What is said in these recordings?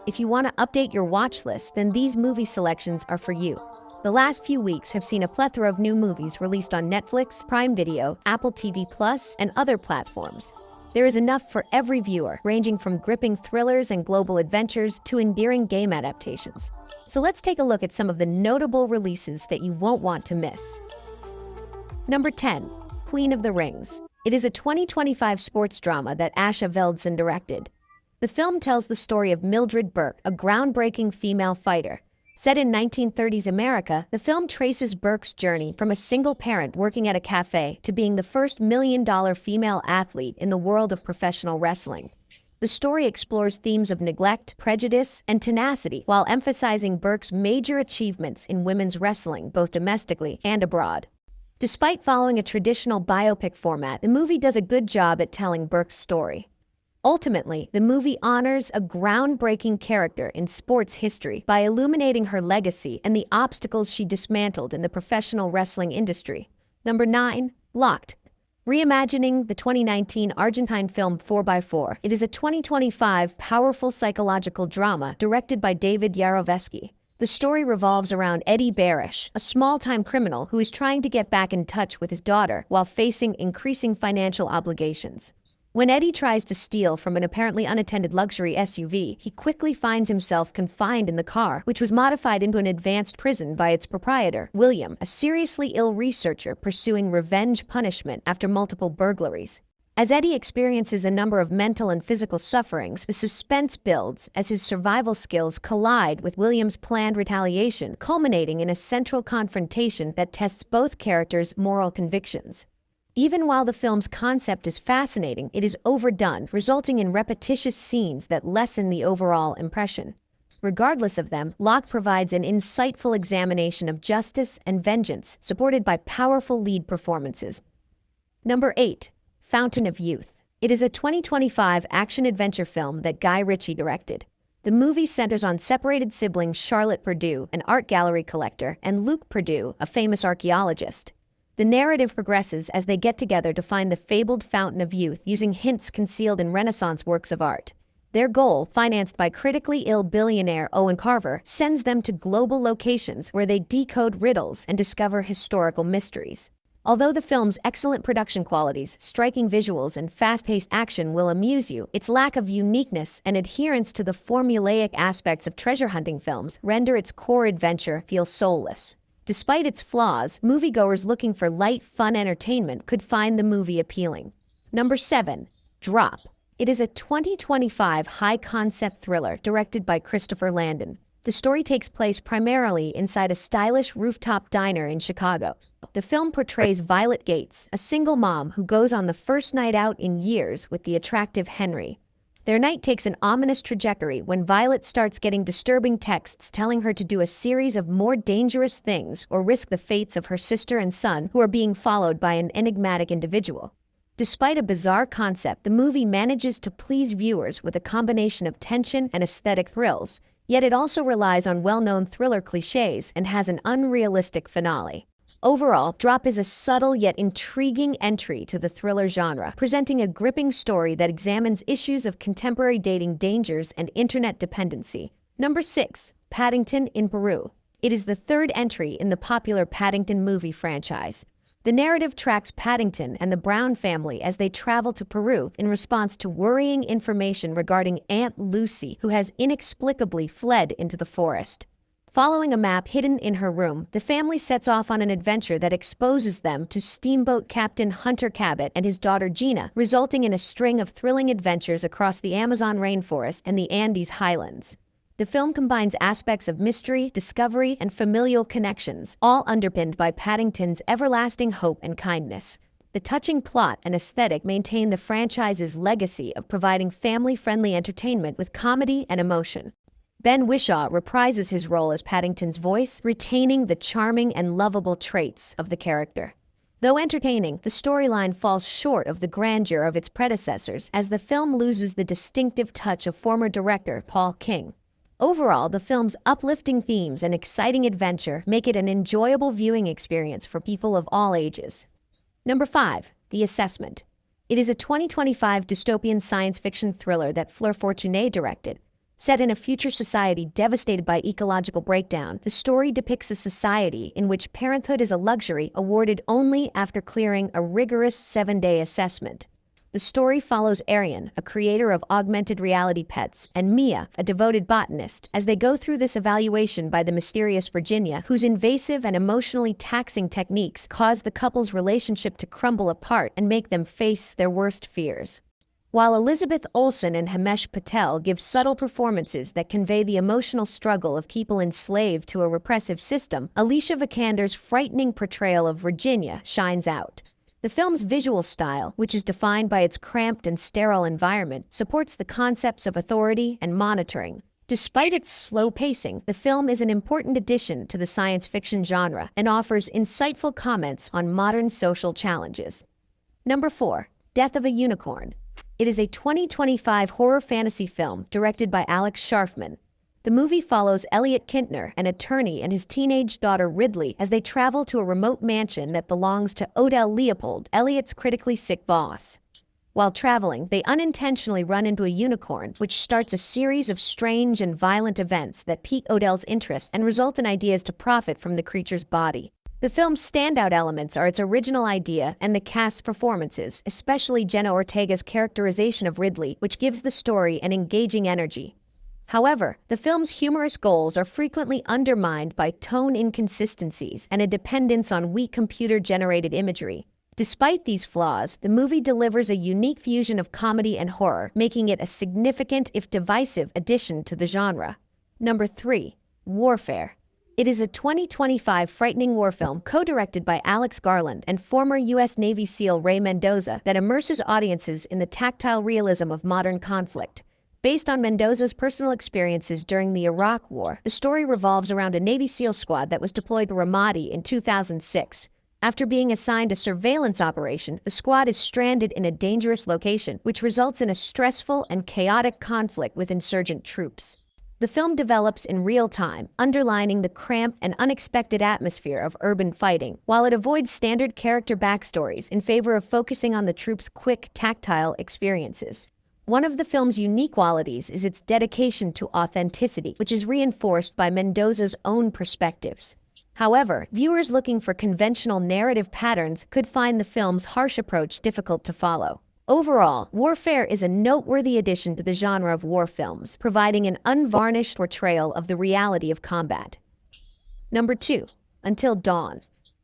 If you want to update your watch list, then these movie selections are for you. The last few weeks have seen a plethora of new movies released on Netflix, Prime Video, Apple TV Plus, and other platforms. There is enough for every viewer, ranging from gripping thrillers and global adventures to endearing game adaptations. So let's take a look at some of the notable releases that you won't want to miss. Number 10. Queen of the Rings. It is a 2025 sports drama that Asha Veldsen directed. The film tells the story of Mildred Burke, a groundbreaking female fighter. Set in 1930s America, the film traces Burke's journey from a single parent working at a cafe to being the first million-dollar female athlete in the world of professional wrestling. The story explores themes of neglect, prejudice, and tenacity while emphasizing Burke's major achievements in women's wrestling, both domestically and abroad. Despite following a traditional biopic format, the movie does a good job at telling Burke's story. Ultimately, the movie honors a groundbreaking character in sports history by illuminating her legacy and the obstacles she dismantled in the professional wrestling industry. Number 9. Locked. Reimagining the 2019 Argentine film 4x4, it is a 2025 powerful psychological drama directed by David Yarovesky. The story revolves around Eddie Barish, a small-time criminal who is trying to get back in touch with his daughter while facing increasing financial obligations. When Eddie tries to steal from an apparently unattended luxury SUV, he quickly finds himself confined in the car, which was modified into an advanced prison by its proprietor, William, a seriously ill researcher pursuing revenge punishment after multiple burglaries. As Eddie experiences a number of mental and physical sufferings, the suspense builds as his survival skills collide with William's planned retaliation, culminating in a central confrontation that tests both characters' moral convictions. Even while the film's concept is fascinating, it is overdone, resulting in repetitious scenes that lessen the overall impression. Regardless of them, Locke provides an insightful examination of justice and vengeance, supported by powerful lead performances. Number 8. Fountain of Youth. It is a 2025 action-adventure film that Guy Ritchie directed. The movie centers on separated siblings Charlotte Purdue, an art gallery collector, and Luke Purdue, a famous archaeologist. The narrative progresses as they get together to find the fabled Fountain of Youth using hints concealed in Renaissance works of art. Their goal, financed by critically ill billionaire Owen Carver, sends them to global locations where they decode riddles and discover historical mysteries. Although the film's excellent production qualities, striking visuals, and fast-paced action will amuse you, its lack of uniqueness and adherence to the formulaic aspects of treasure hunting films render its core adventure feel soulless. Despite its flaws, moviegoers looking for light, fun entertainment could find the movie appealing. Number 7. Drop. It is a 2025 high-concept thriller directed by Christopher Landon. The story takes place primarily inside a stylish rooftop diner in Chicago. The film portrays Violet Gates, a single mom who goes on the first night out in years with the attractive Henry. Their night takes an ominous trajectory when Violet starts getting disturbing texts telling her to do a series of more dangerous things or risk the fates of her sister and son who are being followed by an enigmatic individual. Despite a bizarre concept, the movie manages to please viewers with a combination of tension and aesthetic thrills, yet it also relies on well-known thriller cliches and has an unrealistic finale. Overall, Drop is a subtle yet intriguing entry to the thriller genre, presenting a gripping story that examines issues of contemporary dating dangers and internet dependency. Number 6. Paddington in Peru. It is the third entry in the popular Paddington movie franchise. The narrative tracks Paddington and the Brown family as they travel to Peru in response to worrying information regarding Aunt Lucy, who has inexplicably fled into the forest. Following a map hidden in her room, the family sets off on an adventure that exposes them to steamboat captain Hunter Cabot and his daughter Gina, resulting in a string of thrilling adventures across the Amazon rainforest and the Andes highlands. The film combines aspects of mystery, discovery, and familial connections, all underpinned by Paddington's everlasting hope and kindness. The touching plot and aesthetic maintain the franchise's legacy of providing family-friendly entertainment with comedy and emotion. Ben Whishaw reprises his role as Paddington's voice, retaining the charming and lovable traits of the character. Though entertaining, the storyline falls short of the grandeur of its predecessors as the film loses the distinctive touch of former director Paul King. Overall, the film's uplifting themes and exciting adventure make it an enjoyable viewing experience for people of all ages. Number 5. The Assessment. It is a 2025 dystopian science fiction thriller that Fleur Fortuné directed. Set in a future society devastated by ecological breakdown, the story depicts a society in which parenthood is a luxury awarded only after clearing a rigorous 7-day assessment. The story follows Arian, a creator of augmented reality pets, and Mia, a devoted botanist, as they go through this evaluation by the mysterious Virginia, whose invasive and emotionally taxing techniques cause the couple's relationship to crumble apart and make them face their worst fears. While Elizabeth Olsen and Himesh Patel give subtle performances that convey the emotional struggle of people enslaved to a repressive system, Alicia Vikander's frightening portrayal of Virginia shines out. The film's visual style, which is defined by its cramped and sterile environment, supports the concepts of authority and monitoring. Despite its slow pacing, the film is an important addition to the science fiction genre and offers insightful comments on modern social challenges. Number 4. Death of a Unicorn. It is a 2025 horror fantasy film directed by Alex Sharfman. The movie follows Elliot Kintner, an attorney, and his teenage daughter Ridley as they travel to a remote mansion that belongs to Odell Leopold, Elliot's critically sick boss. While traveling, they unintentionally run into a unicorn, which starts a series of strange and violent events that pique Odell's interest and result in ideas to profit from the creature's body. The film's standout elements are its original idea and the cast's performances, especially Jenna Ortega's characterization of Ridley, which gives the story an engaging energy. However, the film's humorous goals are frequently undermined by tone inconsistencies and a dependence on weak computer-generated imagery. Despite these flaws, the movie delivers a unique fusion of comedy and horror, making it a significant, if divisive, addition to the genre. Number 3. Warfare. It is a 2025 frightening war film co-directed by Alex Garland and former U.S. Navy SEAL Ray Mendoza that immerses audiences in the tactile realism of modern conflict. Based on Mendoza's personal experiences during the Iraq War, the story revolves around a Navy SEAL squad that was deployed to Ramadi in 2006. After being assigned a surveillance operation, the squad is stranded in a dangerous location, which results in a stressful and chaotic conflict with insurgent troops. The film develops in real time, underlining the cramped and unexpected atmosphere of urban fighting, while it avoids standard character backstories in favor of focusing on the troops' quick, tactile experiences. One of the film's unique qualities is its dedication to authenticity, which is reinforced by Mendoza's own perspectives. However, viewers looking for conventional narrative patterns could find the film's harsh approach difficult to follow. Overall, Warfare is a noteworthy addition to the genre of war films, providing an unvarnished portrayal of the reality of combat. Number 2. Until Dawn.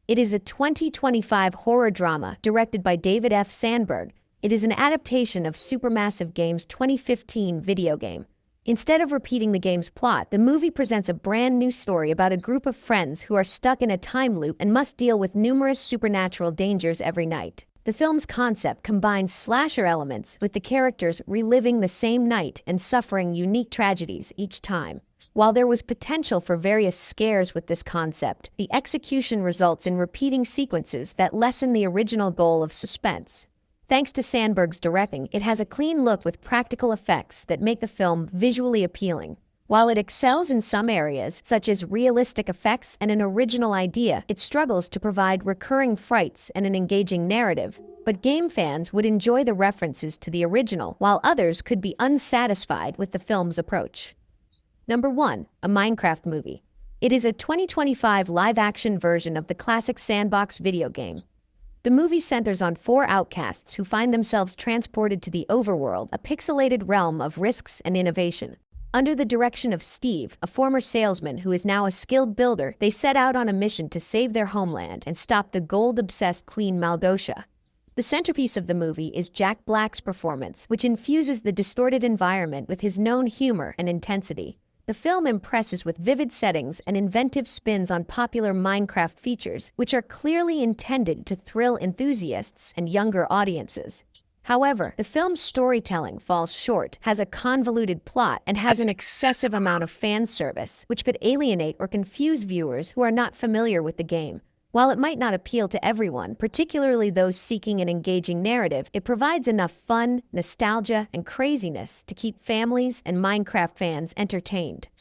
It is a 2025 horror drama directed by David F. Sandberg. It is an adaptation of Supermassive Games' 2015 video game. Instead of repeating the game's plot, the movie presents a brand new story about a group of friends who are stuck in a time loop and must deal with numerous supernatural dangers every night. The film's concept combines slasher elements with the characters reliving the same night and suffering unique tragedies each time. While there was potential for various scares with this concept, the execution results in repeating sequences that lessen the original goal of suspense. Thanks to Sandberg's directing, it has a clean look with practical effects that make the film visually appealing. While it excels in some areas, such as realistic effects and an original idea, it struggles to provide recurring frights and an engaging narrative. But game fans would enjoy the references to the original, while others could be unsatisfied with the film's approach. Number 1. A Minecraft movie. It is a 2025 live-action version of the classic sandbox video game. The movie centers on 4 outcasts who find themselves transported to the overworld, a pixelated realm of risks and innovation. Under the direction of Steve, a former salesman who is now a skilled builder, they set out on a mission to save their homeland and stop the gold-obsessed Queen Maldosha. The centerpiece of the movie is Jack Black's performance, which infuses the distorted environment with his known humor and intensity. The film impresses with vivid settings and inventive spins on popular Minecraft features, which are clearly intended to thrill enthusiasts and younger audiences. However, the film's storytelling falls short, has a convoluted plot, and has an excessive amount of fan service, which could alienate or confuse viewers who are not familiar with the game. While it might not appeal to everyone, particularly those seeking an engaging narrative, it provides enough fun, nostalgia, and craziness to keep families and Minecraft fans entertained.